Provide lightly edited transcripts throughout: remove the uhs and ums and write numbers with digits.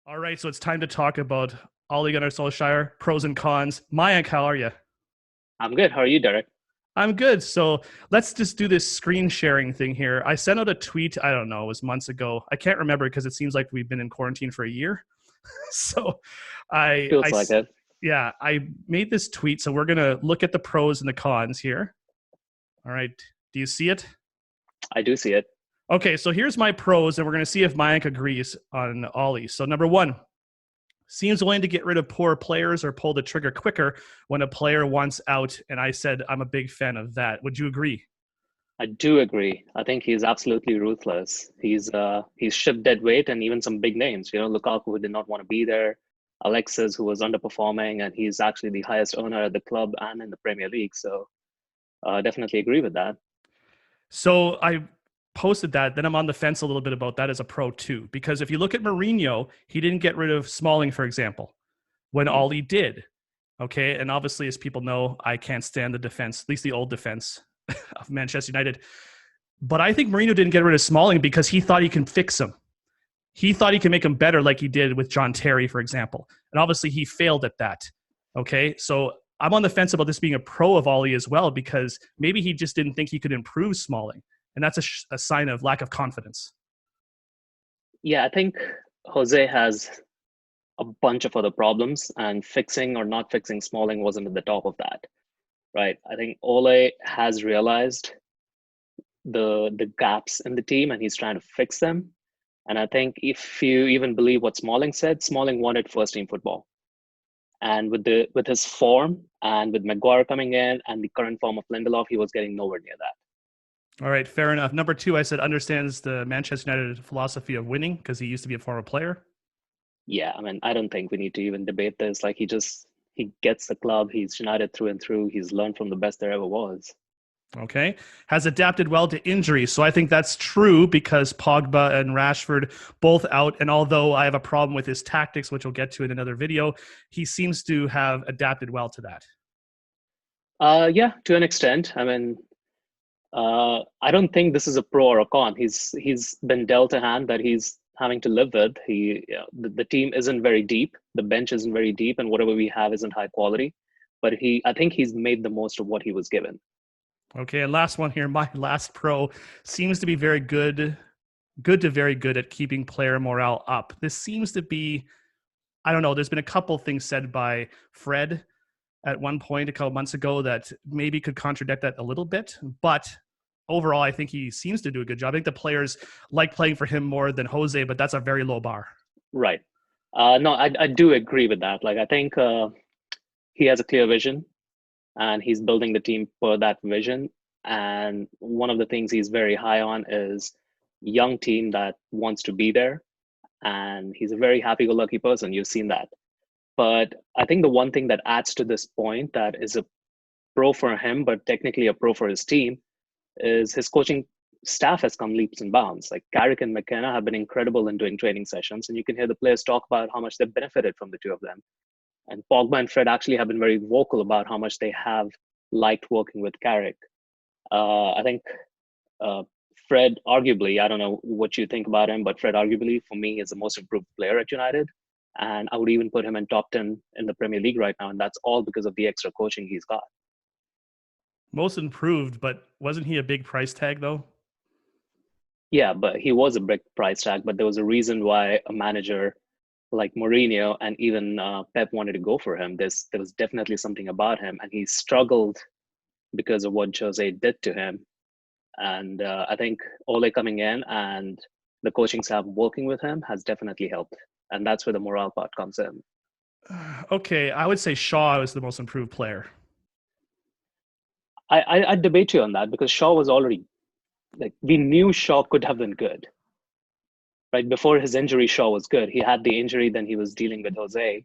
All right, so it's time to talk about Ole Gunnar Solskjær, pros and cons. Mayank, how are you? I'm good. How are you, Derek? I'm good. So let's just do this screen sharing thing here. I sent out a tweet, I don't know, it was months ago. I can't remember because it seems like we've been in quarantine for a year. So Feels like it. yeah, I made this tweet. So we're going to look at the pros and the cons here. All right. Do you see it? I do see it. Okay, so here's my pros, and we're going to see if Mayank agrees on Ollie. So number one, seems willing to get rid of poor players or pull the trigger quicker when a player wants out. And I said I'm a big fan of that. Would you agree? I do agree. I think he's absolutely ruthless. He's shipped dead weight and even some big names. Lukaku, who did not want to be there, Alexis, who was underperforming, and he's actually the highest owner at the club and in the Premier League. So definitely agree with that. So I posted that, then I'm on the fence a little bit about that as a pro too, because if you look at Mourinho, he didn't get rid of Smalling, for example, when Ollie did. Okay, and obviously, as people know, I can't stand the defense, at least the old defense of Manchester United. But I think Mourinho didn't get rid of Smalling because he thought he can fix him. He thought he could make him better like he did with John Terry, for example. And obviously, he failed at that. Okay, so I'm on the fence about this being a pro of Ollie as well, because maybe he just didn't think he could improve Smalling. And that's a sign of lack of confidence. Yeah, I think Jose has a bunch of other problems, and fixing or not fixing Smalling wasn't at the top of that, right? I think Ole has realized the gaps in the team, and he's trying to fix them. And I think if you even believe what Smalling said, Smalling wanted first team football. And with his form and with Maguire coming in and the current form of Lindelof, he was getting nowhere near that. All right, fair enough. Number two, I said understands the Manchester United philosophy of winning because he used to be a former player. Yeah, I mean, I don't think we need to even debate this. Like, he gets the club. He's United through and through. He's learned from the best there ever was. Okay. Has adapted well to injuries. So I think that's true because Pogba and Rashford both out. And although I have a problem with his tactics, which we'll get to in another video, he seems to have adapted well to that. Yeah, to an extent. I mean, I don't think this is a pro or a con. He's been dealt a hand that he's having to live with. The team isn't very deep. The bench isn't very deep, and whatever we have isn't high quality. But I think he's made the most of what he was given. Okay, and last one here. My last pro seems to be very good to very good at keeping player morale up. This seems to be, I don't know, there's been a couple things said by Fred at one point a couple months ago that maybe could contradict that a little bit. But overall, I think he seems to do a good job. I think the players like playing for him more than Jose, but that's a very low bar. Right. No, I do agree with that. Like, I think he has a clear vision, and he's building the team for that vision. And one of the things he's very high on is young team that wants to be there. And he's a very happy-go-lucky person. You've seen that. But I think the one thing that adds to this point that is a pro for him, but technically a pro for his team, is his coaching staff has come leaps and bounds. Like, Carrick and McKenna have been incredible in doing training sessions, and you can hear the players talk about how much they've benefited from the two of them. And Pogba and Fred actually have been very vocal about how much they have liked working with Carrick. I think Fred, arguably, I don't know what you think about him, but Fred, arguably, for me, is the most improved player at United. And I would even put him in top 10 in the Premier League right now. And that's all because of the extra coaching he's got. Most improved, but wasn't he a big price tag, though? Yeah, but he was a big price tag. But there was a reason why a manager like Mourinho and even Pep wanted to go for him. There was definitely something about him, and he struggled because of what Jose did to him. And I think Ole coming in and the coaching staff working with him has definitely helped. And that's where the morale part comes in. Okay, I would say Shaw is the most improved player. I debate you on that because Shaw was already, like, we knew Shaw could have been good. Right before his injury, Shaw was good. He had the injury, then he was dealing with Jose.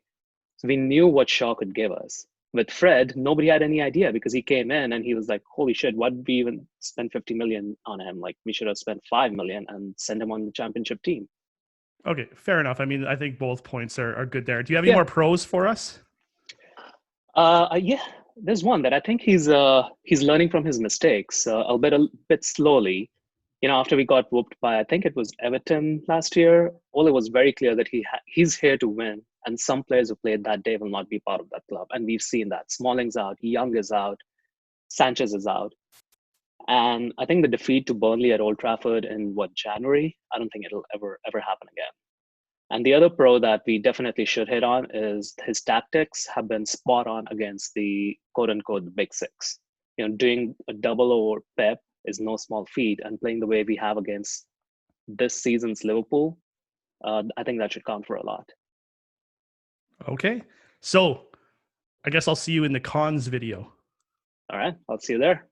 So we knew what Shaw could give us. With Fred, nobody had any idea because he came in and he was like, holy shit, why did we even spend 50 million on him? Like, we should have spent 5 million and send him on the championship team. Okay, fair enough. I mean, I think both points are good there. Do you have any more pros for us? Yeah, there's one that I think he's learning from his mistakes, albeit a bit slowly. After we got whooped by, I think it was Everton last year, Ole was very clear that he's here to win. And some players who played that day will not be part of that club. And we've seen that. Smalling's out, Young is out, Sanchez is out. And I think the defeat to Burnley at Old Trafford in January, I don't think it'll ever happen again. And the other pro that we definitely should hit on is his tactics have been spot on against the quote unquote big six. Doing a double over Pep is no small feat, and playing the way we have against this season's Liverpool, I think that should count for a lot. Okay. So I guess I'll see you in the cons video. All right. I'll see you there.